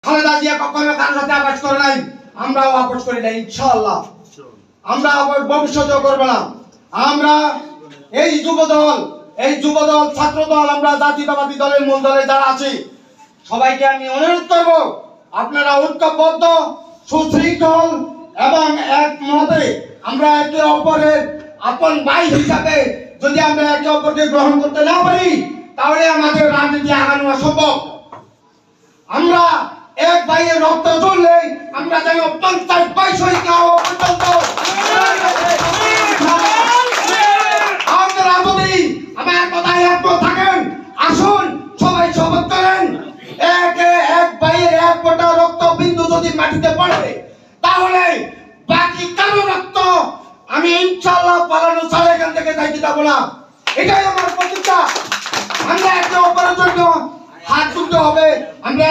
খালেদা জিয়া কখনো কারোর সাথে আপোষ করে নাই, আমরাও আপোষ করি না ইনশাআল্লাহ। আমরা ভবিষ্যতেও করবো না। আমরা এই যুবদল ছাত্রদল, আমরা জাতীয়তাবাদী দলের মূল দলে যারা আছি সবাইকে আমি অনুরোধ করব, আপনারা ঐক্যবদ্ধ সুশৃঙ্খল এবং একমতে আমরা একে অপরের আপন ভাই হিসাবে যদি আমরা একে অপরকে গ্রহণ করতে না পারি তাহলে আমাদের রাজনীতি আগানো অসম্ভব। আমরা এক ভাইয়ের রক্ত চললে আমরা যেন 50 শহীদ না হওয়া পর্যন্ত আপনারা যদি আমার কথায় একমত থাকেন, আসুন সবাই শপথ করেন, এক ভাইয়ের এক ফোঁটা রক্ত বিন্দু যদি মাটিতে পড়ে তাহলে বাকি কারো রক্ত আমি ইনশাআল্লাহ পালানো ছাড়া এখান থেকে যাইতে যাবো না। এটাই আমার প্রতিজ্ঞা। আমরা একে অপরের জন্য হাত তুলতে হবে। আমরা